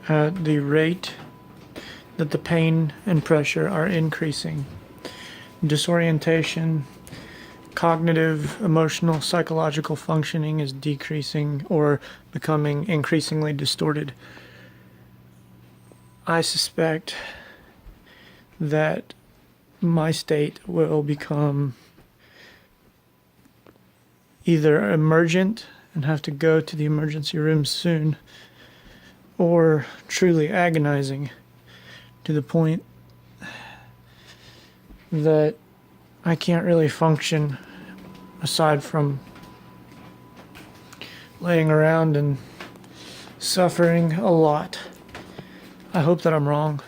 at the rate that the pain and pressure are increasing. Disorientation, cognitive, emotional, psychological functioning is decreasing or becoming increasingly distorted. I suspect that my state will become either emergent and have to go to the emergency room soon, or truly agonizing to the point that I can't really function aside from laying around and suffering a lot. I hope that I'm wrong.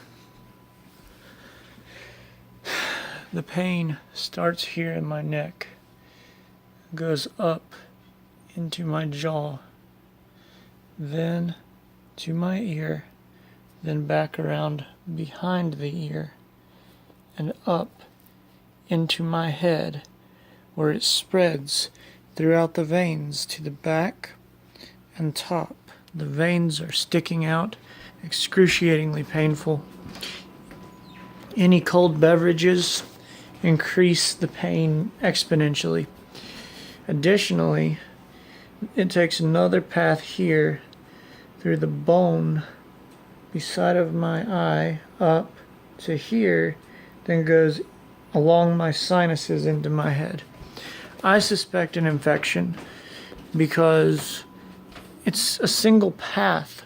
The pain starts here in my neck, goes up into my jaw, then to my ear, then back around behind the ear, and up into my head, where it spreads throughout the veins to the back and top. The veins are sticking out, excruciatingly painful. Any cold beverages increase the pain exponentially. Additionally, it takes another path here through the bone beside of my eye up to here, then goes along my sinuses into my head. I suspect an infection because it's a single path.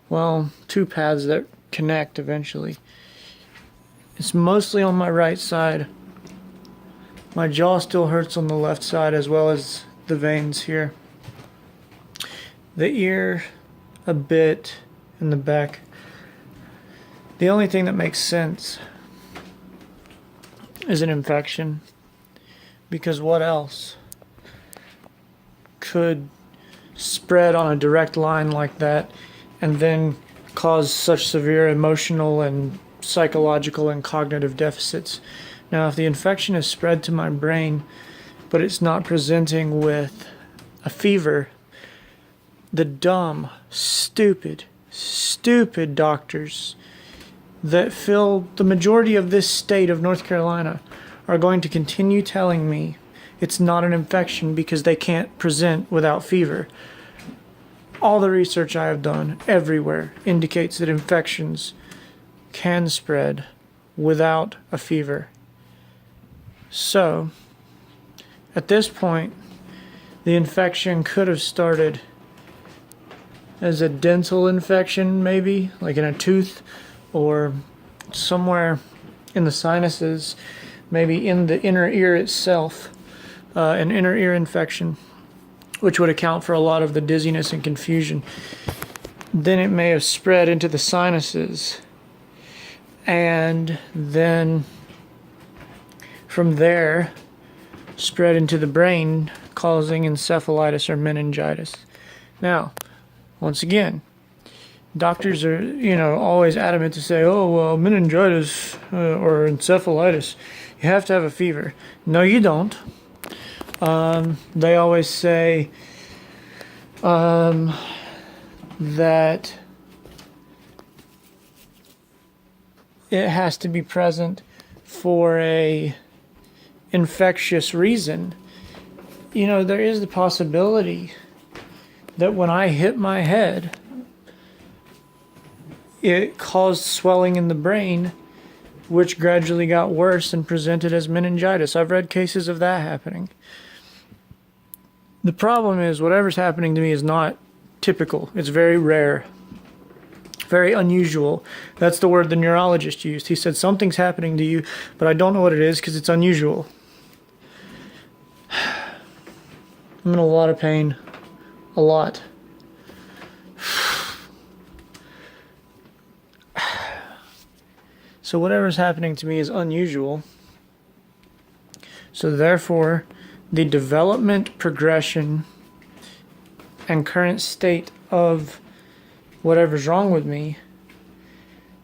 Well, two paths that connect eventually. It's mostly on my right side. My jaw still hurts on the left side as well as the veins here. The ear a bit in the back. The only thing that makes sense is an infection, because what else could spread on a direct line like that and then cause such severe emotional and psychological and cognitive deficits? Now, if the infection is spread to my brain, but it's not presenting with a fever, the dumb, stupid doctors that fill the majority of this state of North Carolina are going to continue telling me it's not an infection because they can't present without fever. All the research I have done everywhere indicates that infections can spread without a fever. So, at this point, the infection could have started as a dental infection, maybe, like in a tooth, or somewhere in the sinuses, maybe in the inner ear itself, an inner ear infection, which would account for a lot of the dizziness and confusion. Then it may have spread into the sinuses, and then from there spread into the brain, causing encephalitis or meningitis. Now, once again, doctors are, always adamant to say, oh, well, meningitis or encephalitis, you have to have a fever. No, you don't. They always say that it has to be present for a infectious reason. There is the possibility that when I hit my head, it caused swelling in the brain, which gradually got worse and presented as meningitis. I've read cases of that happening. The problem is, whatever's happening to me is not typical. It's very rare, very unusual. That's the word the neurologist used. He said, something's happening to you, but I don't know what it is because it's unusual. I'm in a lot of pain. A lot. So whatever's happening to me is unusual. So therefore, the development, progression, and current state of whatever's wrong with me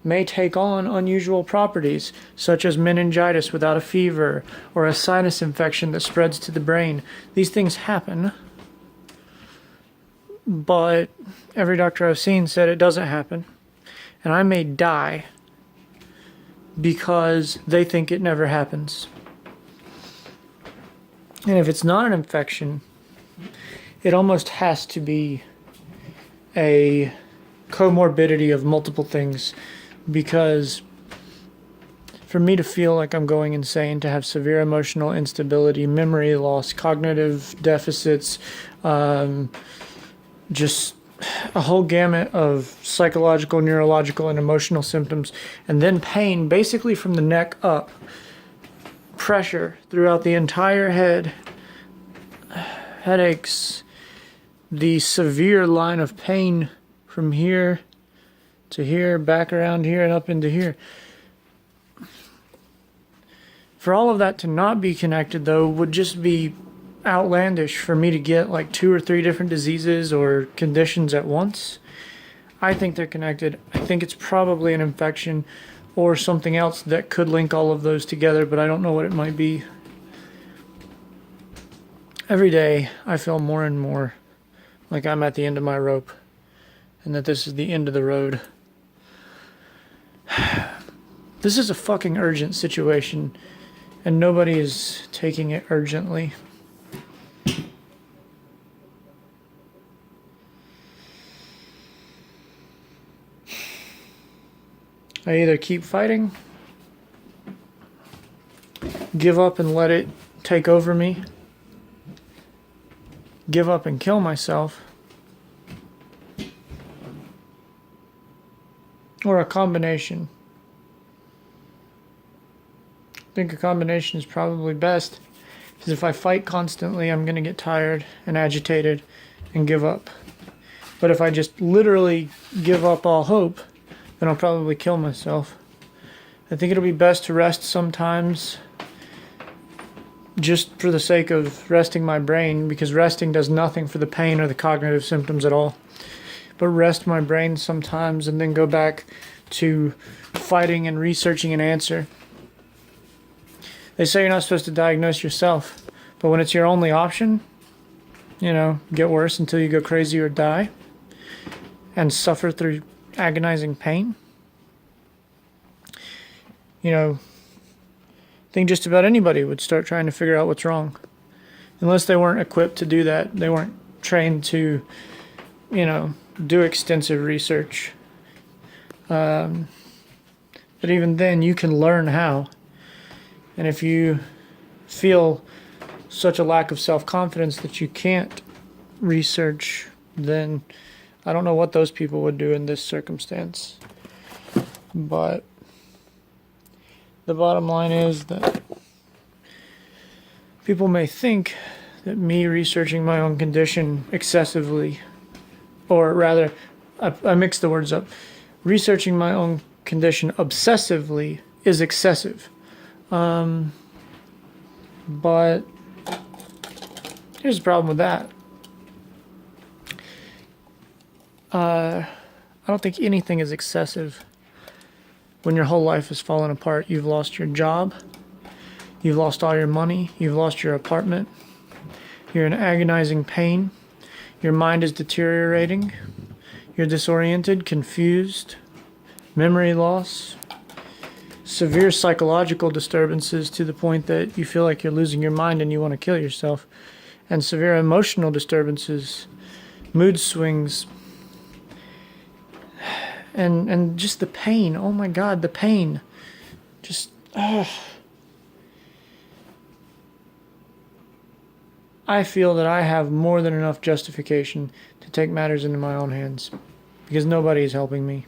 may take on unusual properties, such as meningitis without a fever, or a sinus infection that spreads to the brain. These things happen, but every doctor I've seen said it doesn't happen. and I may die because they think it never happens. And if it's not an infection, it almost has to be a comorbidity of multiple things, because for me to feel like I'm going insane, to have severe emotional instability, memory loss, cognitive deficits, just a whole gamut of psychological, neurological, and emotional symptoms, and then pain basically from the neck up, pressure throughout the entire head, headaches, the severe line of pain from here to here, back around here, and up into here. For all of that to not be connected, though, would just be outlandish for me to get like 2 or 3 different diseases or conditions at once. I think they're connected. I think it's probably an infection or something else that could link all of those together, but I don't know what it might be. Every day, I feel more and more like I'm at the end of my rope and that this is the end of the road. This is a fucking urgent situation, and nobody is taking it urgently. I either keep fighting, give up and let it take over me, give up and kill myself, or a combination. I think a combination is probably best, because if I fight constantly, I'm going to get tired and agitated and give up. But if I just literally give up all hope, then I'll probably kill myself. I think it'll be best to rest sometimes, just for the sake of resting my brain, because resting does nothing for the pain or the cognitive symptoms at all. But rest my brain sometimes and then go back to fighting and researching an answer. They say you're not supposed to diagnose yourself, but when it's your only option, get worse until you go crazy or die and suffer through agonizing pain. I think just about anybody would start trying to figure out what's wrong, unless they weren't equipped to do that. They weren't trained to, do extensive research. But even then, you can learn how. And if you feel such a lack of self-confidence that you can't research, then I don't know what those people would do in this circumstance. But the bottom line is that people may think that me researching my own condition excessively, or rather, I mixed the words up. Researching my own condition obsessively is excessive. But here's the problem with that. I don't think anything is excessive when your whole life has fallen apart. You've lost your job, you've lost all your money, you've lost your apartment, you're in agonizing pain, your mind is deteriorating, you're disoriented, confused, memory loss, severe psychological disturbances to the point that you feel like you're losing your mind and you want to kill yourself, and severe emotional disturbances, mood swings, and just the pain. Oh my God, the pain. Just, I feel that I have more than enough justification to take matters into my own hands, because nobody is helping me.